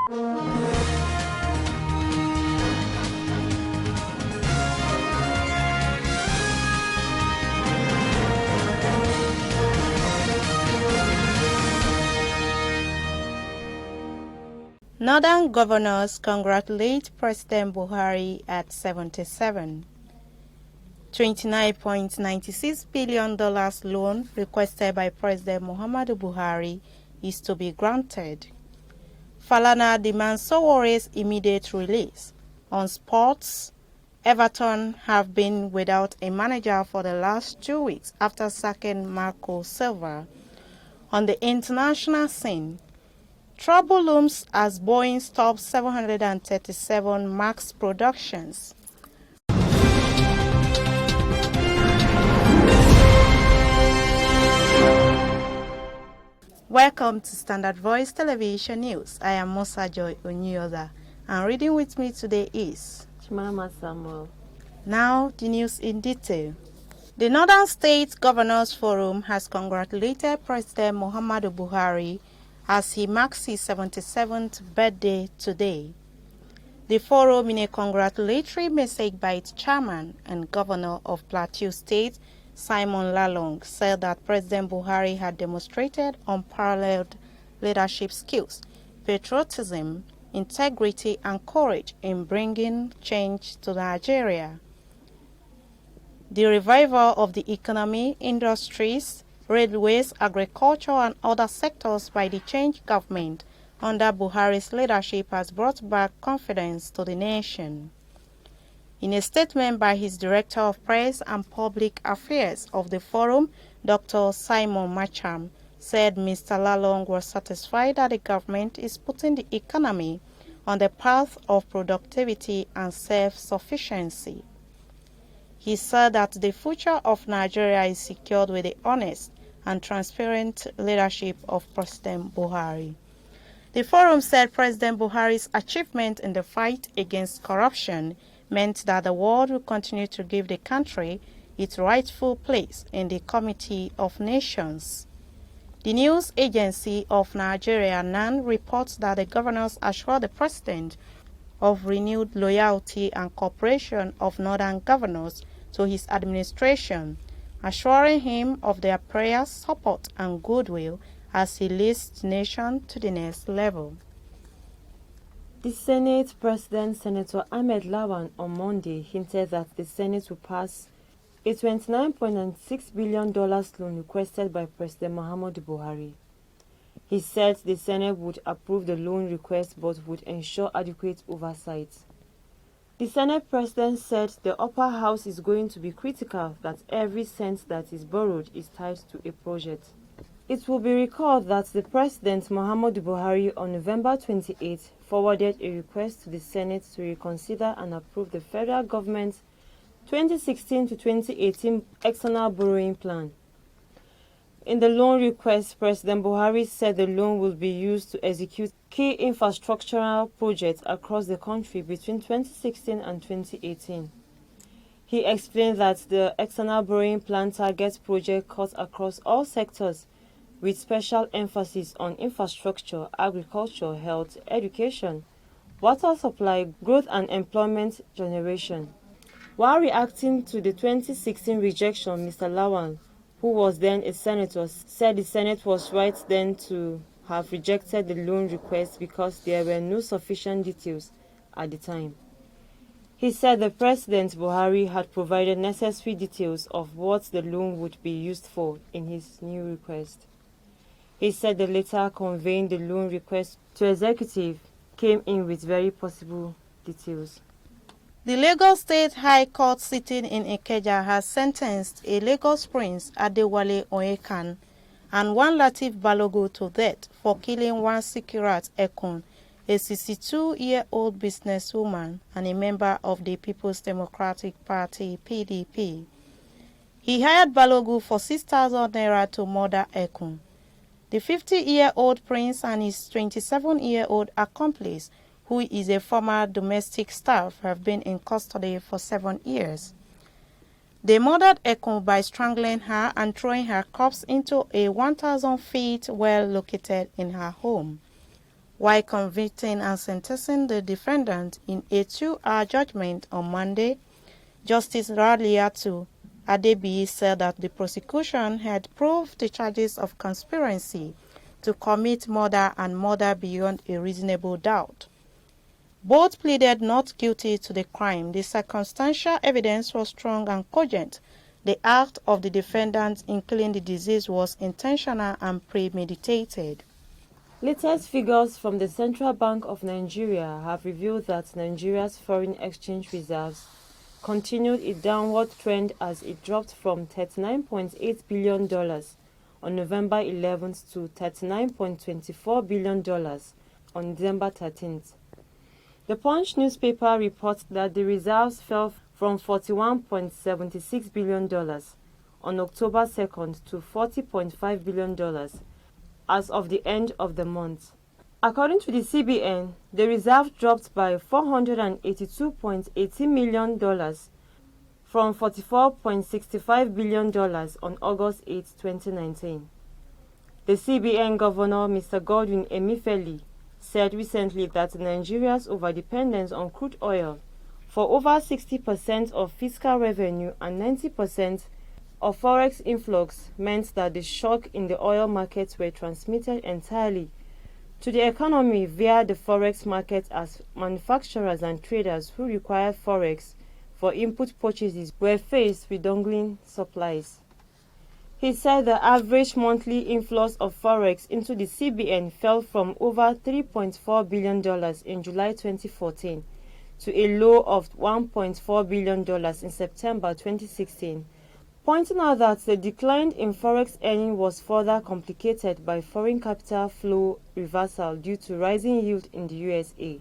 Northern governors congratulate President Buhari at 77. $29.96 billion loan requested by President Muhammadu Buhari is to be granted. Falana demands Sowore's immediate release. On sports, Everton have been without a manager for the last 2 weeks after sacking Marco Silva. On the international scene, trouble looms as Boeing stops 737 MAX productions. Welcome to Standard Voice Television News. I am Musa Joy Onyoza, and reading with me today is Chimama Samuel. Now the news in detail. The Northern State Governors Forum has congratulated President Muhammadu Buhari as he marks his 77th birthday today. The forum, in a congratulatory message by its chairman and governor of Plateau State, Simon Lalong, said that President Buhari had demonstrated unparalleled leadership skills, patriotism, integrity, and courage in bringing change to Nigeria. The revival of the economy, industries, railways, agriculture, and other sectors by the changed government under Buhari's leadership has brought back confidence to the nation. In a statement by his Director of Press and Public Affairs of the forum, Dr. Simon Macham, said Mr. Lalong was satisfied that the government is putting the economy on the path of productivity and self-sufficiency. He said that the future of Nigeria is secured with the honest and transparent leadership of President Buhari. The forum said President Buhari's achievement in the fight against corruption meant that the world will continue to give the country its rightful place in the Committee of Nations. The news agency of Nigeria, NAN, reports that the governors assured the president of renewed loyalty and cooperation of northern governors to his administration, assuring him of their prayers, support, and goodwill as he leads the nation to the next level. The Senate President, Senator Ahmed Lawan, on Monday hinted that the Senate will pass a $29.96 billion loan requested by President Muhammadu Buhari. He said the Senate would approve the loan request but would ensure adequate oversight. The Senate President said the upper house is going to be critical that every cent that is borrowed is tied to a project. It will be recalled that the President Muhammadu Buhari on November 28 forwarded a request to the Senate to reconsider and approve the federal government's 2016 to 2018 external borrowing plan. In the loan request, President Buhari said the loan will be used to execute key infrastructural projects across the country between 2016 and 2018. He explained that the external borrowing plan targets projects cut across all sectors, with special emphasis on infrastructure, agriculture, health, education, water supply, growth and employment generation. While reacting to the 2016 rejection, Mr. Lawan, who was then a senator, said the Senate was right then to have rejected the loan request because there were no sufficient details at the time. He said the President Buhari had provided necessary details of what the loan would be used for in his new request. He said the letter conveying the loan request to executive came in with very possible details. The Lagos State High Court sitting in Ikeja has sentenced a Lagos prince, Adewale Oyekan, and one Lateef Balogun to death for killing one Sikirat Ekun, a 62-year-old businesswoman and a member of the People's Democratic Party (PDP). He hired Balogun for 6,000 naira to murder Ekun. The 50-year-old prince and his 27-year-old accomplice, who is a former domestic staff, have been in custody for 7 years. They murdered Ekun by strangling her and throwing her corpse into a 1,000 feet well located in her home. While convicting and sentencing the defendant in a 2-hour judgment on Monday, Justice Raliatu Adebiyi said that the prosecution had proved the charges of conspiracy to commit murder and murder beyond a reasonable doubt. Both pleaded not guilty to the crime. The circumstantial evidence was strong and cogent. The act of the defendant in killing the deceased was intentional and premeditated. Latest figures from the Central Bank of Nigeria have revealed that Nigeria's foreign exchange reserves continued a downward trend as it dropped from $39.8 billion on November 11th to $39.24 billion on December 13th. The Punch newspaper reports that the reserves fell from $41.76 billion on October 2nd to $40.5 billion as of the end of the month. According to the CBN, the reserve dropped by $482.80 million from $44.65 billion on August 8, 2019. The CBN Governor, Mr. Godwin Emefiele, said recently that Nigeria's overdependence on crude oil for over 60% of fiscal revenue and 90% of forex influx meant that the shock in the oil markets were transmitted entirely to the economy via the forex market, as manufacturers and traders who required forex for input purchases were faced with dwindling supplies. He said the average monthly inflows of forex into the CBN fell from over $3.4 billion in July 2014 to a low of $1.4 billion in September 2016, pointing out that the decline in forex earning was further complicated by foreign capital flow reversal due to rising yield in the USA.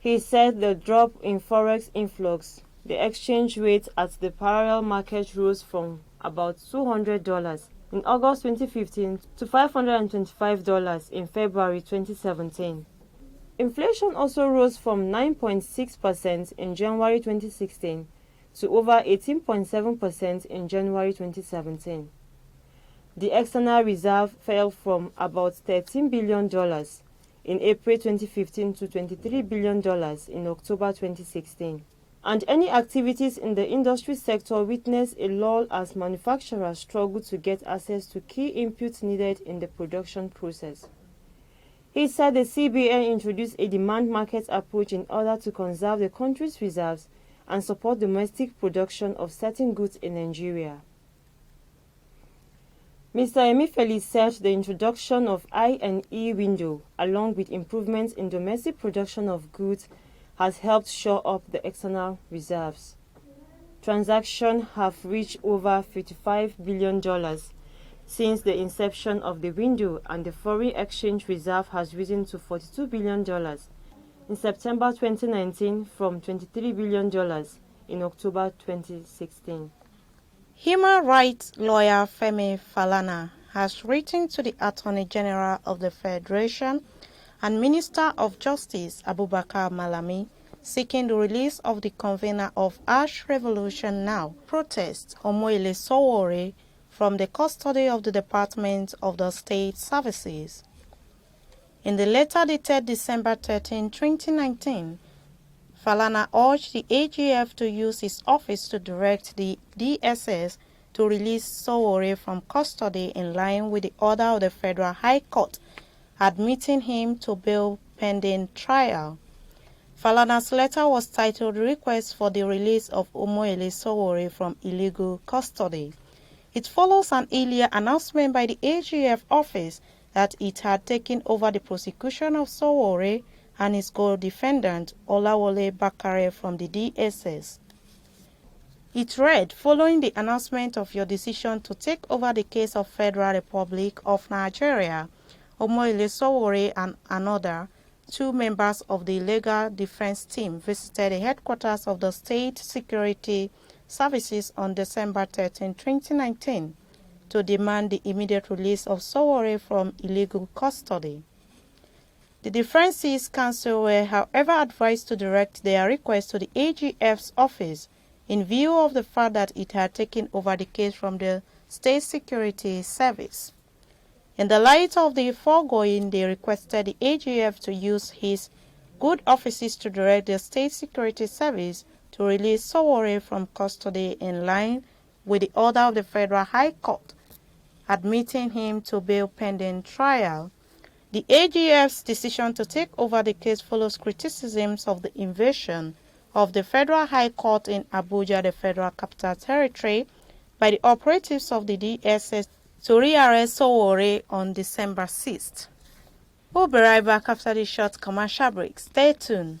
He said the drop in forex influx, the exchange rate at the parallel market rose from about $200 in August 2015 to $525 in February 2017. Inflation also rose from 9.6% in January 2016 to over 18.7% in January 2017. The external reserve fell from about $13 billion in April 2015 to $23 billion in October 2016. And any activities in the industry sector witnessed a lull as manufacturers struggled to get access to key inputs needed in the production process. He said the CBN introduced a demand market approach in order to conserve the country's reserves and support domestic production of certain goods in Nigeria. Mr. Emefiele said the introduction of I&E window, along with improvements in domestic production of goods, has helped shore up the external reserves. Transactions have reached over $55 billion since the inception of the window, and the foreign exchange reserve has risen to $42 billion in September 2019 from $23 billion in October 2016. Human rights lawyer Femi Falana has written to the Attorney General of the Federation and Minister of Justice Abubakar Malami seeking the release of the convener of Ash Revolution Now protest, Omoyele Sowore, from the custody of the Department of the State Services. In the letter dated December 13, 2019, Falana urged the AGF to use his office to direct the DSS to release Sowore from custody in line with the order of the Federal High Court, admitting him to bail pending trial. Falana's letter was titled Request for the Release of Omoyele Sowore from Illegal Custody. It follows an earlier announcement by the AGF office that it had taken over the prosecution of Sowore and his co-defendant Olawole Bakare from the DSS. It read, following the announcement of your decision to take over the case of Federal Republic of Nigeria, Omoyele Sowore and another 2 members of the legal defense team visited the headquarters of the State Security Services on December 13, 2019 to demand the immediate release of Sowore from illegal custody. The Defense's counsel were, however, advised to direct their request to the AGF's office in view of the fact that it had taken over the case from the State Security Service. In the light of the foregoing, they requested the AGF to use his good offices to direct the State Security Service to release Sowore from custody in line with the order of the Federal High Court, admitting him to bail pending trial. The AGF's decision to take over the case follows criticisms of the invasion of the Federal High Court in Abuja, the Federal Capital Territory, by the operatives of the DSS to rearrest Sowore on December 6th. We'll be right back after this short commercial break. Stay tuned.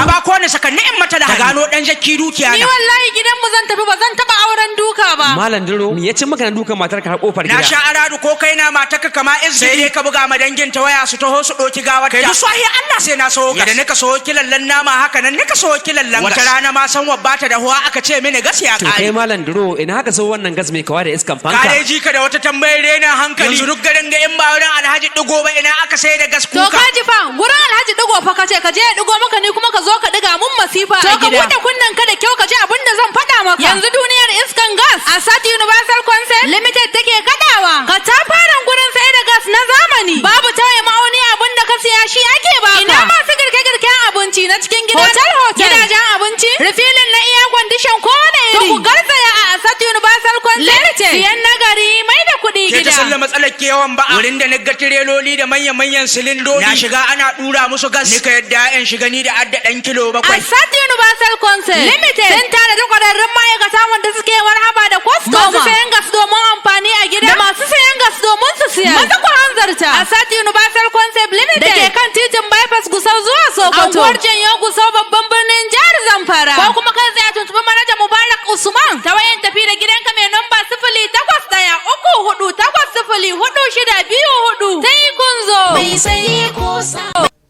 Haba ko ne sakanni in mata da gano dan jakki dukiya ni wallahi gidan mu zan tafi ba zan taba auren duka ba. Malam Diro me yace maka na dukan matarka har kofar gida? Na sha aradu ko kai na matarka kama sai dai ka buga ma dangin ta waya su taho su doki gawar ta. Kai duk sahi Allah sai na so ka. Da nika so kilallan nama haka nan nika so kilallan. Wata rana ma san wabbata da huwa aka ce mini gas ya kai. To kai Malam Diro ina haka so wannan gas mai kawa da iskan fanka. Ka dai ji ka da wata tambayar rena hankali. Yanzu duk garin ga in ba wurin Alhaji Digo ba ina aka sai da gas kuka. To ka ji fa gurin Alhaji Digo fa kace ka je Digo maka ni kuma ka zo ka diga mun masifa a gida. To ka bude kunnen ka da kyau ka ji abin da zan faɗa maka. Yanzu duniyar iskan gas a Sat Universal Concept Limited take kadawa. Ka ta fara gurin sai da gas na zamani. Babu tawaye ma'auni abin da ka siya shi ake baka. Ina masu girke-girken abinci na cikin gida. Hotel. Gidajen abinci. Refilling na iya condition ko da iri. To ku garzaya a Sat Universal Concept Limited. Siyan nagari mai da kuɗi gida. Ke ta sallama matsalar ke yawan ba. Wurin da na ga tireloli da manyan silindodi. Na shiga ana dura musu gas. Nika yadda yan shiga ni da adda ɗan kilo 7. A Sat Universal Concept Limited. Sun tare da ƙwararrun ma'aikata wanda suke warhaba da kwastoma. Masu sayan gas domin amfani a gida. Da masu sayan gas domin su siya. Maza ku hanzarta. A Sat Universal Concept Limited. Da ke kan titin bypass Gusau zuwa Sokoto. Anguwar Janyo Gusau babban birnin jihar Zamfara. Ko kuma kai tsaye tuntuɓi manajan Mubarak Usman. Ta wayan tafi da gidanka mai namba 0813404624. Sai kun zo. Mai saye ko sa.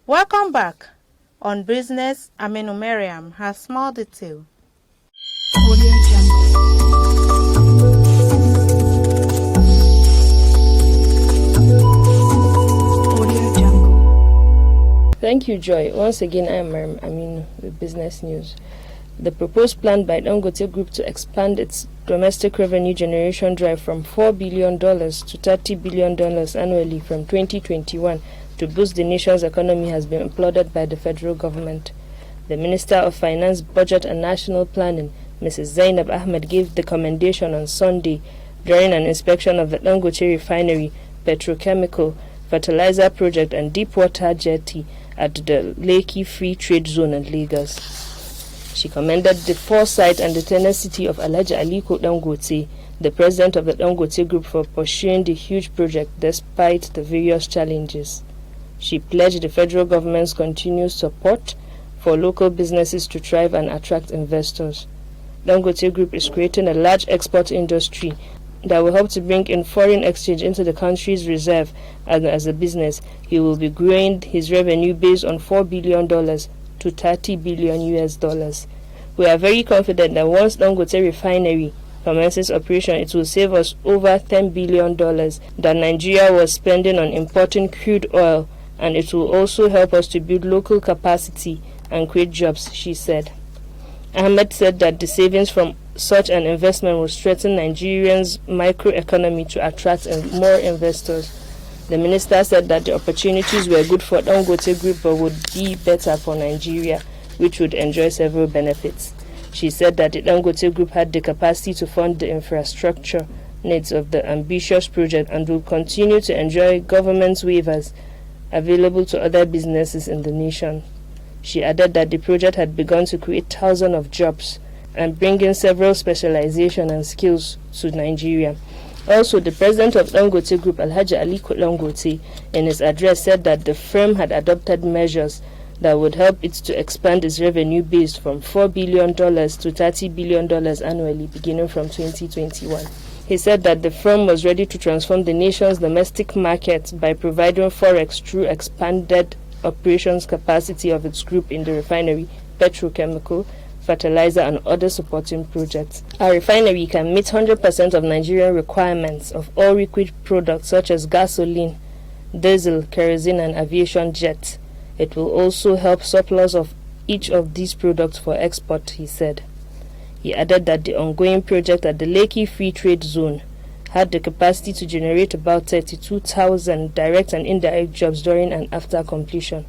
Welcome back. On business, Aminu Mariam has more detail. Thank you, Joy. Once again, I am Aminu with business news. The proposed plan by Dangote Group to expand its domestic revenue generation drive from $4 billion to $30 billion annually from 2021 to boost the nation's economy has been applauded by the federal government. The Minister of Finance, Budget and National Planning, Mrs. Zainab Ahmed, gave the commendation on Sunday during an inspection of the Dangote refinery, petrochemical, fertilizer project and deep water jetty at the Lekki Free Trade Zone in Lagos. She commended the foresight and the tenacity of Alhaji Aliko Dangote, the president of the Dangote Group, for pursuing the huge project despite the various challenges. She pledged the federal government's continued support for local businesses to thrive and attract investors. Dangote Group is creating a large export industry that will help to bring in foreign exchange into the country's reserve, and as a business, he will be growing his revenue based on $4 billion to $30 billion. We are very confident that once Dangote Refinery commences operation, it will save us over $10 billion that Nigeria was spending on importing crude oil, and it will also help us to build local capacity and create jobs, she said. Ahmed said that the savings from such an investment will strengthen Nigerians' microeconomy to attract more investors. The minister said that the opportunities were good for Dangote Group but would be better for Nigeria, which would enjoy several benefits. She said that the Dangote Group had the capacity to fund the infrastructure needs of the ambitious project and will continue to enjoy government's waivers available to other businesses in the nation. She added that the project had begun to create thousands of jobs and bring in several specialization and skills to Nigeria. Also, the president of Dangote Group, Alhaji Aliko Dangote, in his address said that the firm had adopted measures that would help it to expand its revenue base from $4 billion to $30 billion annually beginning from 2021. He said that the firm was ready to transform the nation's domestic market by providing forex through expanded operations capacity of its group in the refinery, petrochemical, fertilizer and other supporting projects. Our refinery can meet 100% of Nigerian requirements of all liquid products such as gasoline, diesel, kerosene and aviation jet. It will also help surplus of each of these products for export, he said. He added that the ongoing project at the Lekki Free Trade Zone had the capacity to generate about 32,000 direct and indirect jobs during and after completion.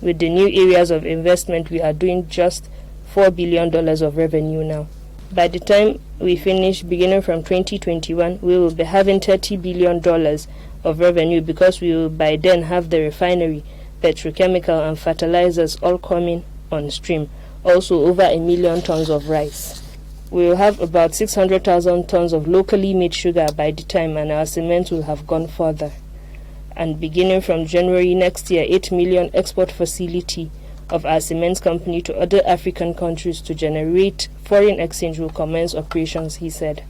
With the new areas of investment, we are doing just $4 billion of revenue now. By the time we finish, beginning from 2021, we will be having $30 billion of revenue because we will by then have the refinery, petrochemical and fertilizers all coming on stream. Also over 1 million tons of rice. We will have about 600,000 tons of locally made sugar by the time, and our cement will have gone further. And beginning from January next year, 8 million export facility of our cement company to other African countries to generate foreign exchange will commence operations, he said.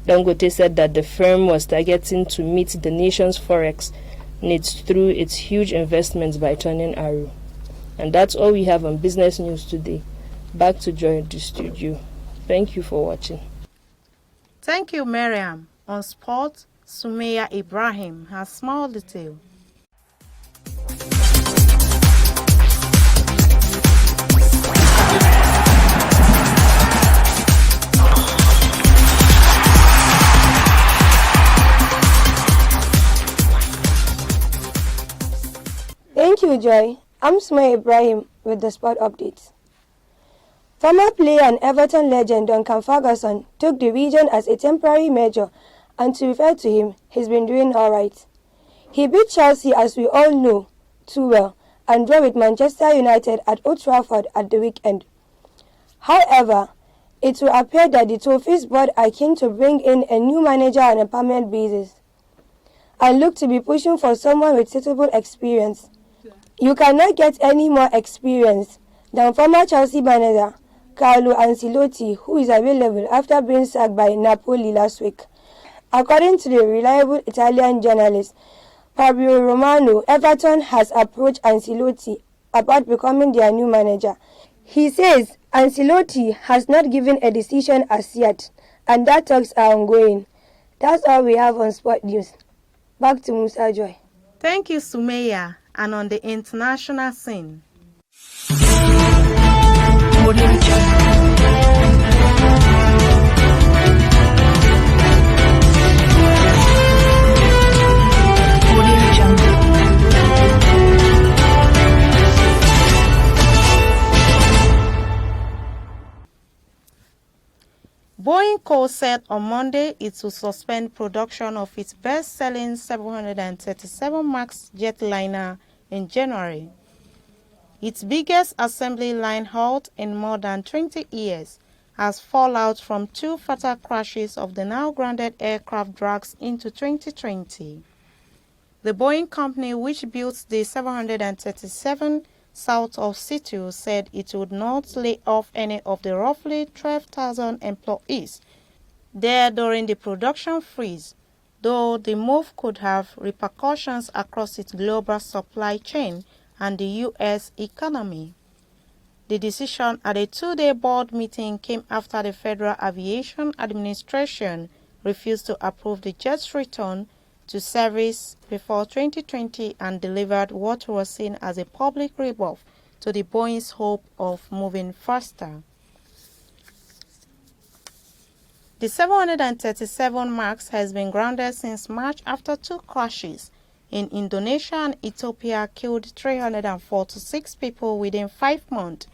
Dangote said that the firm was targeting to meet the nation's forex needs through its huge investments by turning arrow. And that's all we have on business news today. Back to Joy at the studio. Thank you for watching. Thank you, Miriam. On sport, Sumaya Ibrahim has small detail. Thank you, Joy. I'm Sumaya Ibrahim with the sport updates. Former player and Everton legend Duncan Ferguson took the region as a temporary measure, and to be fair to him, he's been doing alright. He beat Chelsea, as we all know too well, and drew with Manchester United at Old Trafford at the weekend. However, it will appear that the Toffees board are keen to bring in a new manager on a permanent basis and look to be pushing for someone with suitable experience. You cannot get any more experience than former Chelsea manager Carlo Ancelotti, who is available after being sacked by Napoli last week. According to the reliable Italian journalist Fabio Romano, Everton has approached Ancelotti about becoming their new manager. He says Ancelotti has not given a decision as yet, and that talks are ongoing. That's all we have on sport news. Back to Musa Joy. Thank you, Sumaya. And on the international scene. Boeing Co. said on Monday it will suspend production of its best-selling 737 MAX jetliner in January, its biggest assembly line halt in more than 20 years, as fallout from two fatal crashes of the now-grounded aircraft drags into 2020. The Boeing company, which built the 737 south of Svtv, said it would not lay off any of the roughly 12,000 employees there during the production freeze, though the move could have repercussions across its global supply chain and the U.S. economy. The decision at a two-day board meeting came after the Federal Aviation Administration refused to approve the jet's return to service before 2020 and delivered what was seen as a public rebuff to the Boeing's hope of moving faster. The 737 MAX has been grounded since March after two crashes in Indonesia and Ethiopia killed 346 people within 5 months,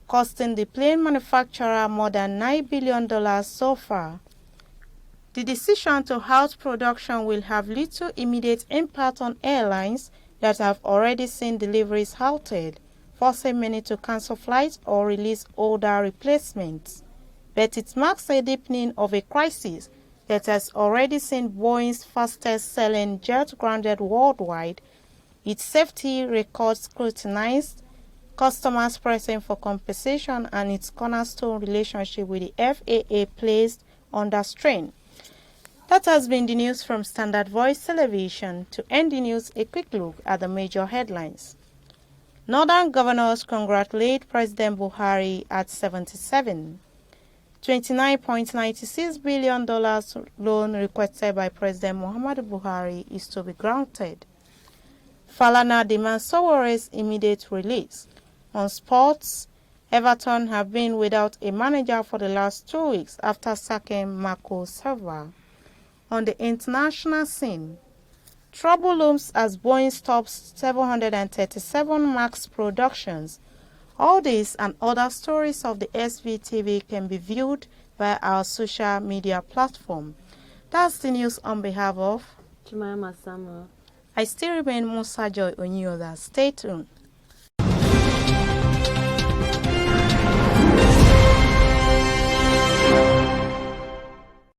costing the plane manufacturer more than $9 billion so far. The decision to halt production will have little immediate impact on airlines that have already seen deliveries halted, forcing many to cancel flights or release older replacements. But it marks a deepening of a crisis that has already seen Boeing's fastest-selling jet grounded worldwide, its safety records scrutinized, customers pressing for compensation, and its cornerstone relationship with the FAA placed under strain. That has been the news from Standard Voice Television. To end the news, a quick look at the major headlines. Northern governors congratulate President Buhari at 77. $29.96 billion loan requested by President Muhammadu Buhari is to be granted. Falana demands Sowore's immediate release. On sports, Everton have been without a manager for the last 2 weeks after sacking Marco Silva. On the international scene, trouble looms as Boeing stops 737 MAX productions. All these and other stories of the Svtv can be viewed via our social media platform. That's the news on behalf of Chimayama Samuel. I still remain Musa Joy Onyoda. Stay tuned.